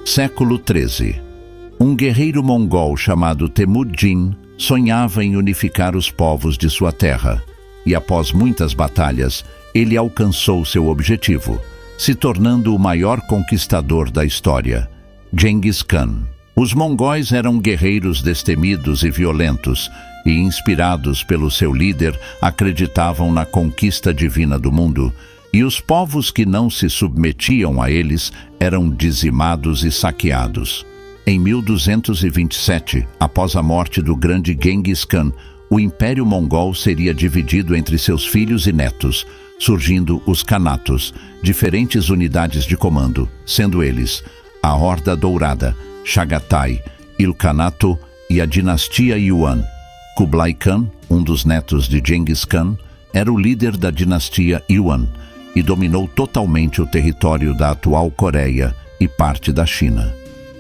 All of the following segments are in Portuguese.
Século XIII. Um guerreiro mongol chamado Temujin sonhava em unificar os povos de sua terra, e após muitas batalhas, ele alcançou seu objetivo, se tornando o maior conquistador da história, Genghis Khan. Os mongóis eram guerreiros destemidos e violentos, e inspirados pelo seu líder, acreditavam na conquista divina do mundo, e os povos que não se submetiam a eles eram dizimados e saqueados. Em 1227, após a morte do grande Genghis Khan, o Império Mongol seria dividido entre seus filhos e netos, surgindo os Khanatos, diferentes unidades de comando, sendo eles a Horda Dourada, Chagatai, Ilkhanato e a dinastia Yuan. Kublai Khan, um dos netos de Genghis Khan, era o líder da dinastia Yuan e dominou totalmente o território da atual Coreia e parte da China.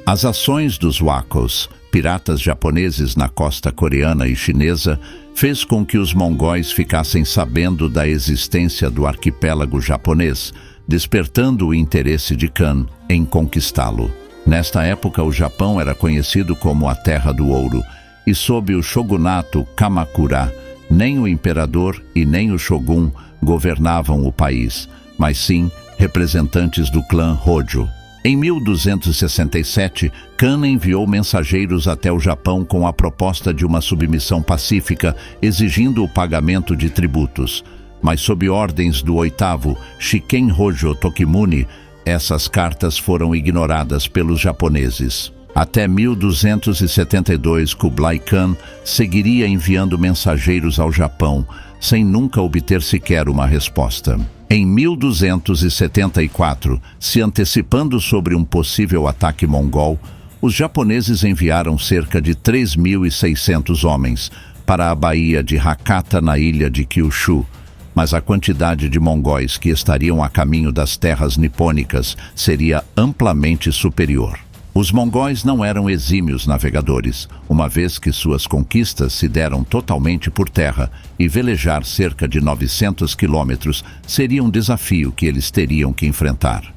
As ações dos Wakos, piratas japoneses na costa coreana e chinesa, fez com que os mongóis ficassem sabendo da existência do arquipélago japonês, despertando o interesse de Khan em conquistá-lo. Nesta época, o Japão era conhecido como a Terra do Ouro, e sob o shogunato Kamakura, nem o imperador e nem o shogun governavam o país, mas sim representantes do clã Hojo. Em 1267, Khan enviou mensageiros até o Japão com a proposta de uma submissão pacífica, exigindo o pagamento de tributos. Mas sob ordens do oitavo Shiken Hojo Tokimune, essas cartas foram ignoradas pelos japoneses. Até 1272, Kublai Khan seguiria enviando mensageiros ao Japão, sem nunca obter sequer uma resposta. Em 1274, se antecipando sobre um possível ataque mongol, os japoneses enviaram cerca de 3.600 homens para a baía de Hakata, na ilha de Kyushu, mas a quantidade de mongóis que estariam a caminho das terras nipônicas seria amplamente superior. Os mongóis não eram exímios navegadores, uma vez que suas conquistas se deram totalmente por terra, e velejar cerca de 900 quilômetros seria um desafio que eles teriam que enfrentar.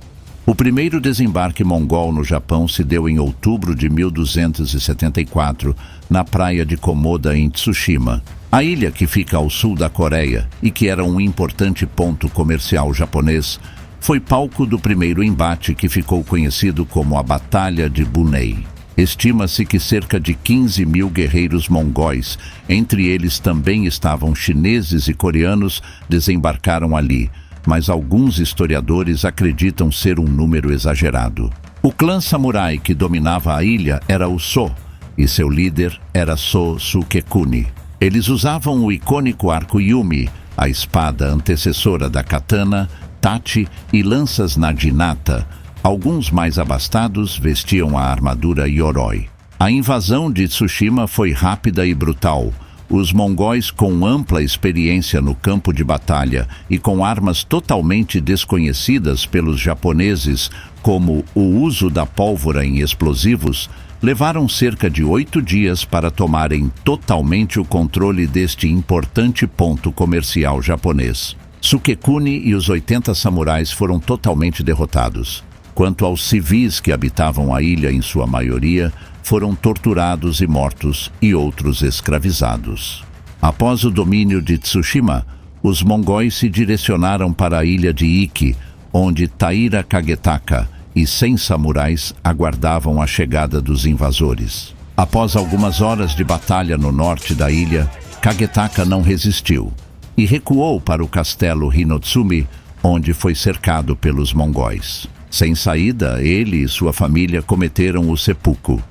O primeiro desembarque mongol no Japão se deu em outubro de 1274, na praia de Komoda, em Tsushima, a ilha que fica ao sul da Coreia e que era um importante ponto comercial japonês. Foi palco do primeiro embate que ficou conhecido como a Batalha de Bunei. Estima-se que cerca de 15.000 guerreiros mongóis, entre eles também estavam chineses e coreanos, desembarcaram ali, mas alguns historiadores acreditam ser um número exagerado. O clã samurai que dominava a ilha era o So, e seu líder era So Sukekuni. Eles usavam o icônico arco Yumi, a espada antecessora da katana, tachi e lanças naginata. Alguns mais abastados vestiam a armadura Yoroi. A invasão de Tsushima foi rápida e brutal. Os mongóis, com ampla experiência no campo de batalha e com armas totalmente desconhecidas pelos japoneses, como o uso da pólvora em explosivos, levaram cerca de 8 dias para tomarem totalmente o controle deste importante ponto comercial japonês. Sukekuni e os 80 samurais foram totalmente derrotados. Quanto aos civis que habitavam a ilha, em sua maioria, foram torturados e mortos e outros escravizados. Após o domínio de Tsushima, os mongóis se direcionaram para a ilha de Iki, onde Taira Kagetaka e 100 samurais aguardavam a chegada dos invasores. Após algumas horas de batalha no norte da ilha, Kagetaka não resistiu e recuou para o castelo Hinotsumi, onde foi cercado pelos mongóis. Sem saída, ele e sua família cometeram o seppuku.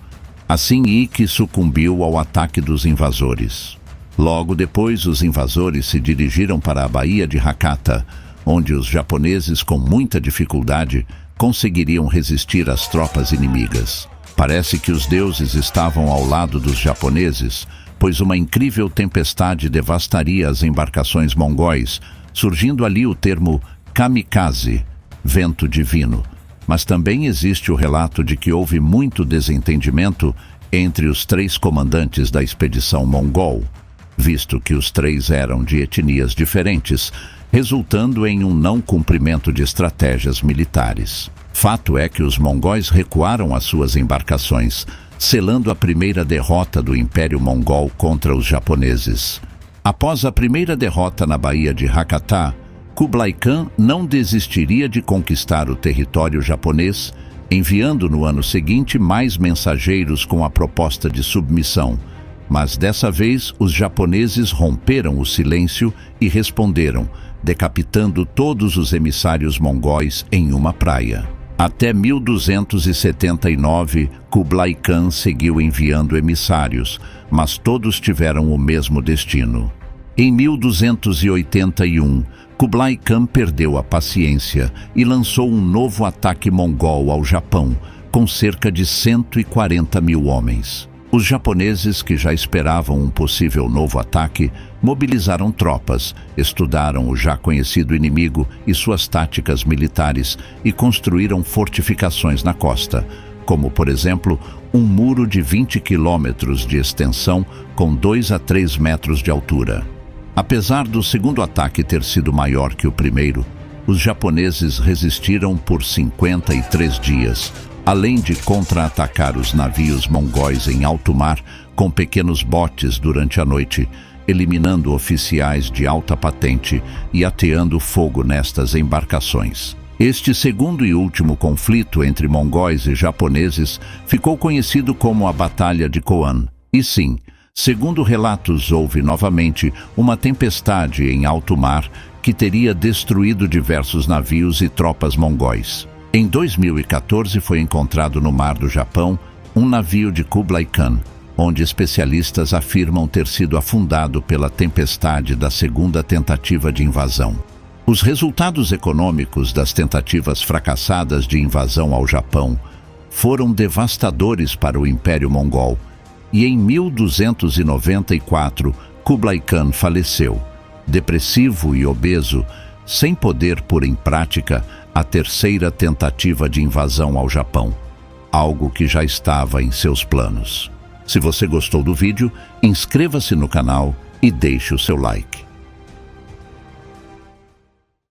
Assim, Iki sucumbiu ao ataque dos invasores. Logo depois, os invasores se dirigiram para a baía de Hakata, onde os japoneses, com muita dificuldade, conseguiriam resistir às tropas inimigas. Parece que os deuses estavam ao lado dos japoneses, pois uma incrível tempestade devastaria as embarcações mongóis, surgindo ali o termo kamikaze, vento divino. Mas também existe o relato de que houve muito desentendimento entre os 3 comandantes da expedição mongol, visto que os 3 eram de etnias diferentes, resultando em um não cumprimento de estratégias militares. Fato é que os mongóis recuaram as suas embarcações, selando a primeira derrota do Império Mongol contra os japoneses. Após a primeira derrota na Baía de Hakata, Kublai Khan não desistiria de conquistar o território japonês, enviando no ano seguinte mais mensageiros com a proposta de submissão. Mas dessa vez os japoneses romperam o silêncio e responderam, decapitando todos os emissários mongóis em uma praia. Até 1279, Kublai Khan seguiu enviando emissários, mas todos tiveram o mesmo destino. Em 1281, Kublai Khan perdeu a paciência e lançou um novo ataque mongol ao Japão, com cerca de 140 mil homens. Os japoneses, que já esperavam um possível novo ataque, mobilizaram tropas, estudaram o já conhecido inimigo e suas táticas militares e construíram fortificações na costa, como, por exemplo, um muro de 20 quilômetros de extensão com 2 a 3 metros de altura. Apesar do segundo ataque ter sido maior que o primeiro, os japoneses resistiram por 53 dias, além de contra-atacar os navios mongóis em alto mar com pequenos botes durante a noite, eliminando oficiais de alta patente e ateando fogo nestas embarcações. Este segundo e último conflito entre mongóis e japoneses ficou conhecido como a Batalha de Khoan. E sim, segundo relatos, houve novamente uma tempestade em alto mar que teria destruído diversos navios e tropas mongóis. Em 2014 foi encontrado no Mar do Japão um navio de Kublai Khan, onde especialistas afirmam ter sido afundado pela tempestade da segunda tentativa de invasão. Os resultados econômicos das tentativas fracassadas de invasão ao Japão foram devastadores para o Império Mongol, e em 1294 Kublai Khan faleceu, depressivo e obeso, sem poder pôr em prática a terceira tentativa de invasão ao Japão, algo que já estava em seus planos. Se você gostou do vídeo, inscreva-se no canal e deixe o seu like.